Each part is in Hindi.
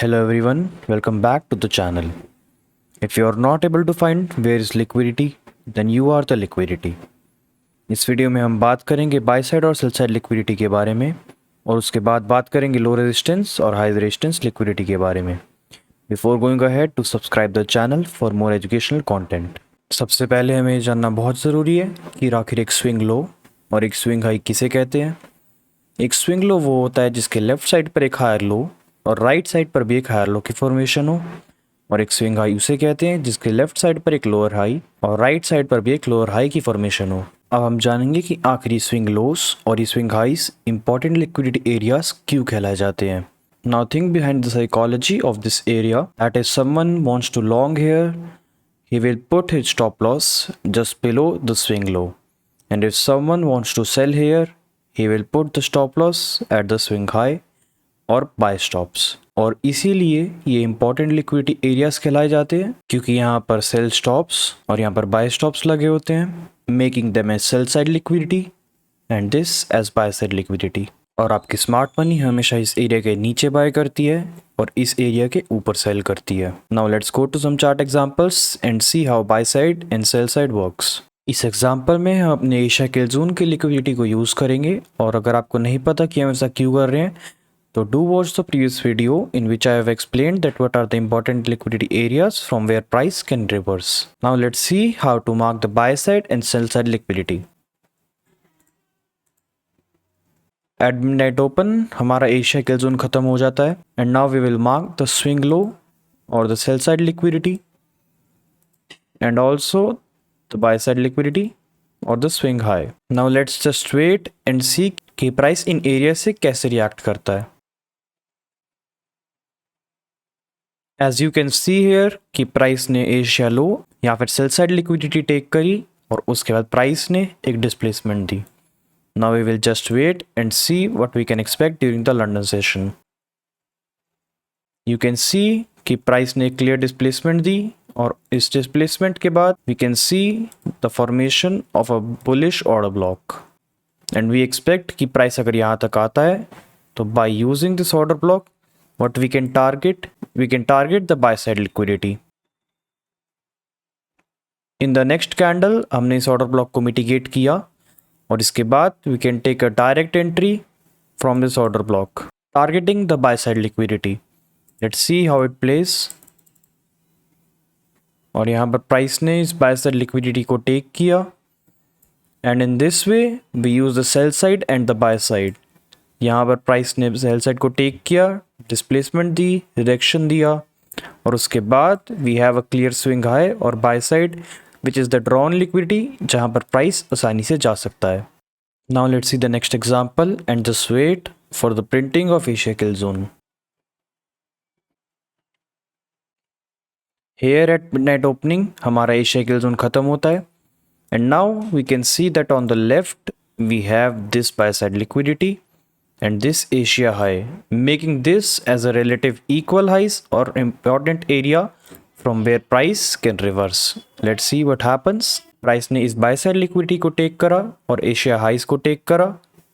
Hello everyone, welcome back to the channel. If you are not able to find where is liquidity, then you are the liquidity. इस वीडियो में हम बात करेंगे बाय साइड और सेल साइड लिक्विडिटी के बारे में और उसके बाद बात करेंगे लो रेजिस्टेंस और हाई रेजिस्टेंस लिक्विडिटी के बारे में. Before going ahead to subscribe the channel for more educational content. सबसे पहले हमें ये जानना बहुत ज़रूरी है कि आखिर एक स्विंग लो और एक स्विंग हाई किसे कहते हैं. एक स्विंग लो वो होता है जिसके लेफ्ट साइड पर एक हायर लो और राइट साइड पर भी एक हायर लो की फॉर्मेशन हो, और एक स्विंग हाई उसे कहते हैं जिसके लेफ्ट साइड पर एक लोअर हाई और राइट साइड पर भी एक लोअर हाई की फॉर्मेशन हो. अब हम जानेंगे कि आखिरी स्विंग लोस और ये स्विंग हाइस इंपॉर्टेंट लिक्विडिटी एरियाज क्यों कहलाए जाते हैं. Now think behind the psychology of this area. That is someone wants to long here, he will put his stop loss just below the swing low, and if someone wants to sell here, he will put the stop loss at the swing high और buy stops. और इसीलिए ये इंपॉर्टेंट लिक्विडिटी एरियाज कहलाए जाते हैं क्योंकि यहाँ पर सेल स्टॉप्स और यहाँ पर बाय स्टॉप्स लगे होते हैं, making them as sell side liquidity and this as buy side liquidity. और आपकी स्मार्ट मनी हमेशा इस एरिया के नीचे बाय करती है और इस एरिया के ऊपर सेल करती है. Now let's go to some chart examples and see how buy side and sell side works. इस एग्जांपल में हम अपने एशिया केल जोन की लिक्विडिटी को यूज़ करेंगे और अगर आपको नहीं पता कि हम ऐसा क्यों कर रहे हैं तो do watch the previous video in which I have explained that what are the important liquidity areas from where price can reverse. Now let's see how to mark the buy side and sell side liquidity. At midnight open हमारा एशिया केल जोन खत्म हो जाता है and now we will mark the swing low और the sell side liquidity and also the buy side liquidity और the swing high. Now let's just wait and see कि प्राइस इन एरिया से कैसे रिएक्ट करता है. As you can see here कि प्राइस ने एशिया लो या फिर सेल साइड लिक्विडिटी टेक करी और उसके बाद प्राइस ने एक displacement the. Now we will just wait and see what we can expect during the London session. You can see कि प्राइस ने क्लियर डिस्प्लेसमेंट दी और इस डिस्प्लेसमेंट के बाद we can see the formation of a bullish order block. And we expect कि प्राइस अगर यहाँ तक आता है तो by using this order block, what we can target the buy side liquidity. In the next candle हमने इस order block को mitigate किया और इसके बाद we can take a direct entry from this order block targeting the buy side liquidity. Let's see how it plays. और यहाँ पर प्राइस ने इस buy side liquidity को टेक किया and in this way we use the sell side and the buy side. यहाँ पर प्राइस ने sell side को टेक किया, डिस्प्लेसमेंट दी, रिजेक्शन दिया और उसके बाद we have a clear swing high और buy side which is the drawn liquidity जहाँ पर प्राइस आसानी से जा सकता है. Now let's see the next example and just wait for the printing of Asia Kill Zone. Here at midnight opening हमारा Asia Kill Zone खत्म होता है and now we can see that on the left we have this buy side liquidity and this Asia high, making this as a relative equal highs or important area from where price can reverse. Let's see what happens. Price ने इस बाय साइड लिक्विडिटी को टेक करा और एशिया हाइस को टेक करा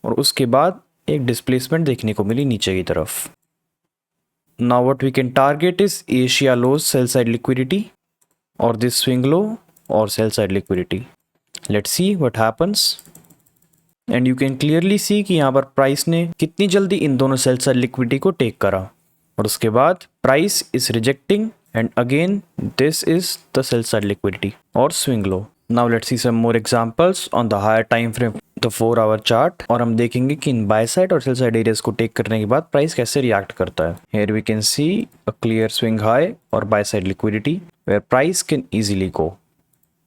और उसके बाद एक डिस्प्लेसमेंट देखने को मिली नीचे की तरफ. Now what we can target is Asia low sell side liquidity और दिस स्विंग लो और sell side liquidity. Let's see what happens and you can clearly see कि यहाँ पर प्राइस ने कितनी जल्दी इन दोनों सेल साइड लिक्विडिटी को टेक करा और उसके बाद price is rejecting and again this is the sell side liquidity or swing low. Now let's see some more examples on the higher time frame, the 4-hour chart, और हम देखेंगे कि इन buy side और sell side areas को टेक करने के बाद प्राइस कैसे रिएक्ट करता है. Here we can see a clear swing high और buy side liquidity where price can easily go.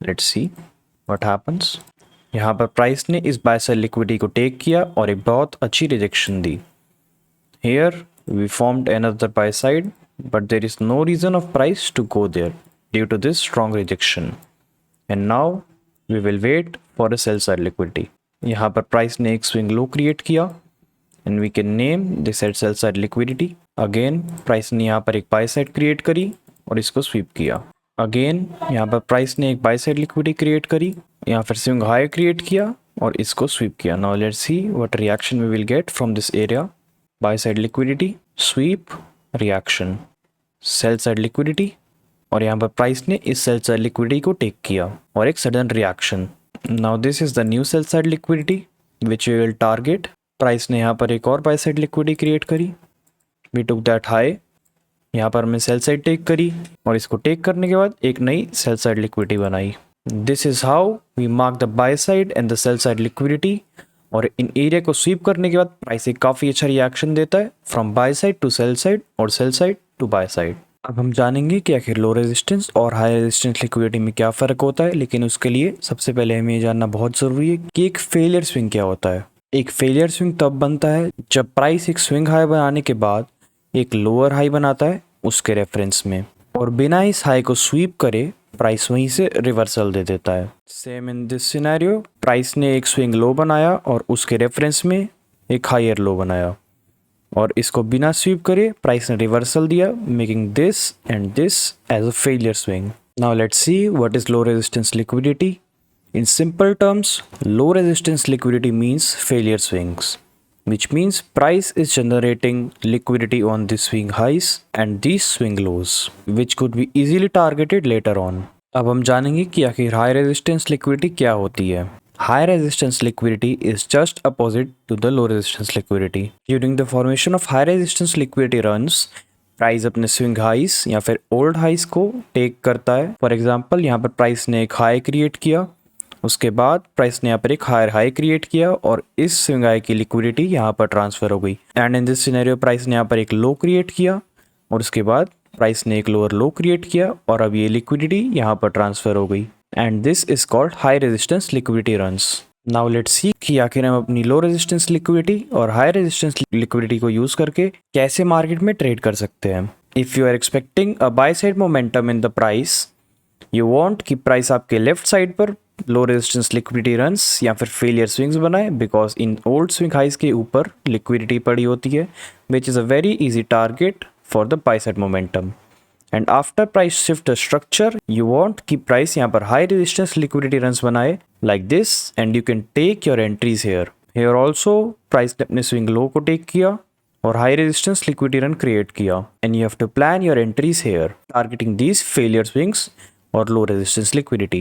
Let's see what happens. यहाँ पर प्राइस ने इस buy side liquidity को टेक किया और एक बहुत अच्छी rejection the. Here we formed another buy side but there is no reason of price to go there due to this strong rejection. And now we will wait for a sell side liquidity. यहाँ पर प्राइस ने एक swing low create किया and we can name this as sell side liquidity. Again price ने यहाँ पर एक buy side create करी और इसको sweep किया. Again यहाँ पर प्राइस ने एक buy side liquidity create करी, यहाँ फिर swing high create किया और इसको sweep किया. Now let's see what reaction we will get from this area. Buy side liquidity, sweep, reaction. Sell side liquidity, और यहाँ पर प्राइस ने इस सेल साइड लिक्विडिटी को टेक किया और एक sudden reaction. Now this is the new sell side liquidity which we will target. Price ने यहाँ पर एक और बाय साइड लिक्विडिटी क्रिएट करी. We took that high. यहाँ पर हमने सेल साइड टेक करी और इसको टेक करने के बाद एक नई सेल साइड लिक्विडिटी बनाई. This is how we mark the buy side and the sell side liquidity. और इन एरिया को स्वीप करने के बाद प्राइस एक काफ़ी अच्छा रिएक्शन देता है from buy side to sell side और sell side to buy side. अब हम जानेंगे कि आखिर लो रेजिस्टेंस और हाई रेजिस्टेंस लिक्विडिटी में क्या फ़र्क होता है, लेकिन उसके लिए सबसे पहले हमें ये जानना बहुत ज़रूरी है कि एक फेलियर स्विंग क्या होता है. एक फेलियर स्विंग तब बनता है जब प्राइस एक स्विंग हाई बनाने के बाद एक लोअर हाई बनाता है उसके रेफरेंस में, और बिना इस हाई को स्वीप करे प्राइस वहीं से रिवर्सल दे देता है. Same in this scenario, price ने एक स्विंग लो बनाया और उसके रेफरेंस में एक हायर लो बनाया, और इसको बिना स्वीप करे प्राइस ने रिवर्सल दिया, making this and this as a failure swing. Now let's see what is low resistance liquidity. In simple terms, low resistance liquidity means failure swings, which means price is generating liquidity on the swing highs and these swing lows, which could be easily targeted later on. अब हम जानेंगे कि आखिर high resistance liquidity क्या होती है. High resistance liquidity is just opposite to the low resistance liquidity. During the formation of high resistance liquidity runs, price अपने स्विंग हाइस या फिर ओल्ड हाइस को टेक करता है. फॉर एग्जाम्पल, यहाँ पर प्राइस ने एक हाई क्रिएट किया, उसके बाद प्राइस ने यहाँ पर एक हायर हाई क्रिएट किया और इस स्विंग हाई की लिक्विडिटी यहाँ पर ट्रांसफर हो गई. And in this scenario price ने यहाँ पर एक लो क्रिएट किया और उसके बाद प्राइस ने एक लोअर लो क्रिएट किया और अब ये लिक्विडिटी यहाँ पर ट्रांसफर हो गई. And this is called high resistance liquidity runs. Now let's see कि आखिर हम अपनी लो रेजिस्टेंस लिक्विडिटी और हाई रेजिस्टेंस लिक्विडिटी को यूज करके कैसे मार्केट में ट्रेड कर सकते हैं. If you are expecting a buy side momentum in the price, you want कि प्राइस आपके लेफ्ट साइड पर लो रेजिस्टेंस लिक्विडिटी रन्स या फिर फेलियर स्विंग्स बनाए, because in old swing highs के ऊपर लिक्विडिटी पड़ी होती है, which is a very easy target for the buy side momentum. And after price shift structure, you want कि प्राइस यहाँ पर हाई रेजिस्टेंस लिक्विडिटी रन्स बनाए like this, and you can take your entries here. Here also price ने अपने स्विंग लो को टेक किया और high resistance liquidity run create किया, and you have to plan your entries here targeting these failure swings or low resistance liquidity.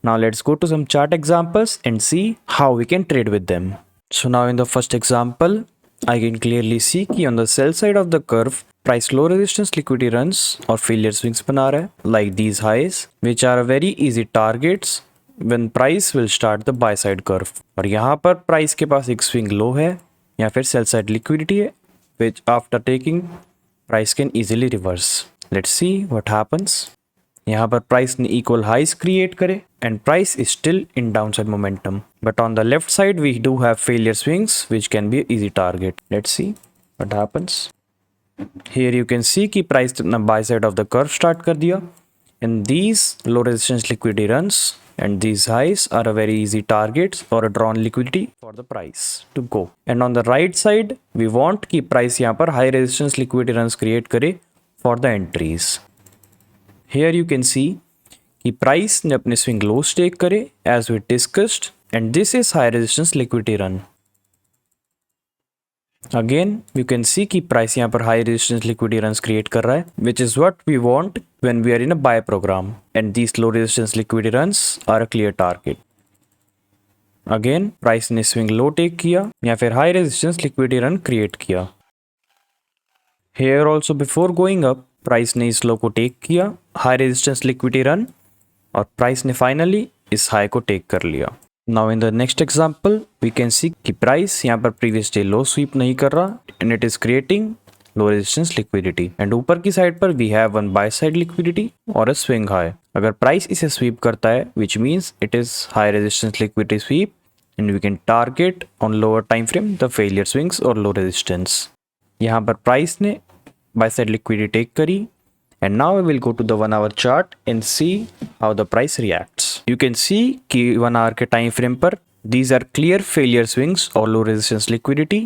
Now let's go to some chart examples and see how we can trade with them. So now in the first example, I can clearly see कि on the sell side of the curve, price low resistance liquidity runs or failure swings बना रहा है like these highs, which are very easy targets when price will start the buy side curve. और यहाँ पर price के पास एक swing low है या फिर sell side liquidity है, which after taking price can easily reverse. Let's see what happens. यहाँ पर प्राइस ने इक्वल हाइज क्रिएट करे and price is still in downside momentum, but on the left side we do have failure swings which can be easy target. Let's see what happens. Here you can see कि प्राइस ने अपना buy side of the curve start कर दिया and these low resistance liquidity runs and these highs are a very easy targets or a drawn liquidity for the price to go. And on the right side we want कि price यहाँ पर high resistance liquidity runs create करे for the entries. Here you can see कि प्राइस ने अपने स्विंग लोस टेक करे as we discussed, and this is high resistance liquidity run. Again you can see कि प्राइस यहाँ पर high resistance liquidity runs create कर रहा है, which is what we want when we are in a buy program, and these low resistance liquidity runs are a clear target. Again price ने स्विंग लो टेक किया या फिर high resistance liquidity run create किया. Here also before going up, price ने इस लो को टेक किया, हाई रेजिस्टेंस लिक्विडिटी रन, और प्राइस ने फाइनली इस हाई को टेक कर लिया. Now in the next example we can see कि प्राइस यहाँ पर प्रीवियस डे लो स्वीप नहीं कर रहा and it is creating low resistance liquidity, and ऊपर की साइड पर we have one buy side liquidity और अ स्विंग हाई. अगर प्राइस इसे स्वीप करता है which means it is high resistance liquidity sweep and we can target on lower time frame the failure swings और लो रेजिस्टेंस. यहाँ पर प्राइस ने buy side liquidity take करी, and now we will go to the 1 hour chart and see how the price reacts. You can see कि 1 hour के time frame पर these are clear failure swings or low resistance liquidity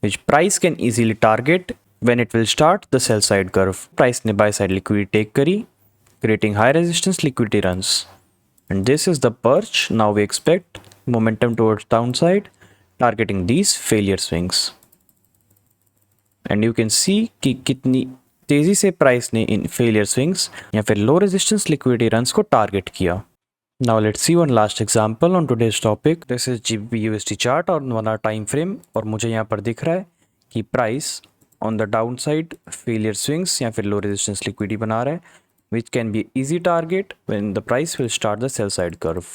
which price can easily target when it will start the sell side curve. Price ने buy side liquidity take करी, creating high resistance liquidity runs, and this is the purge. Now we expect momentum towards downside targeting these failure swings. And you can see कि कितनी तेजी से प्राइस ने इन फेलियर स्विंग्स या फिर लो रेजिस्टेंस लिक्विडिटी रन्स को टारगेट किया। Now let's C one last example on today's topic. This is GBP/USD chart और 1 आवर टाइम फ्रेम, और मुझे यहाँ पर दिख रहा है कि price on the down side failure swings या फिर लो रेजिस्टेंस लिक्विडिटी बना रहा है, which can be easy target when the price will start the sell side curve.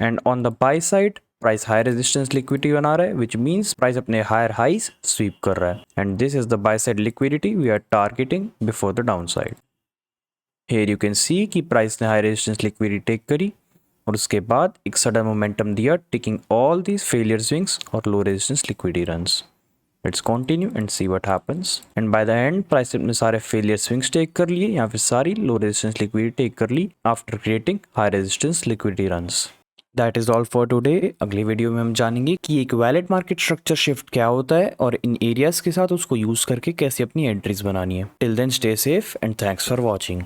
And on the buy side, price high resistance liquidity बना रहा है, which means price अपने higher highs sweep कर रहा है. And this is the buy side liquidity we are targeting before the downside. Here you can see कि price ने high resistance liquidity take करी और उसके बाद एक sudden momentum दिया, taking all these failure swings और low resistance liquidity runs. Let's continue and see what happens. And by the end, price ने सारे failure swings take कर लिए या फिर सारी low resistance liquidity take कर ली after creating high resistance liquidity runs. That is all for today. अगली वीडियो में हम जानेंगे कि एक वैलिड मार्केट स्ट्रक्चर शिफ्ट क्या होता है और इन एरियाज के साथ उसको यूज करके कैसे अपनी एंट्रीज बनानी है. Till then, stay safe and thanks for watching.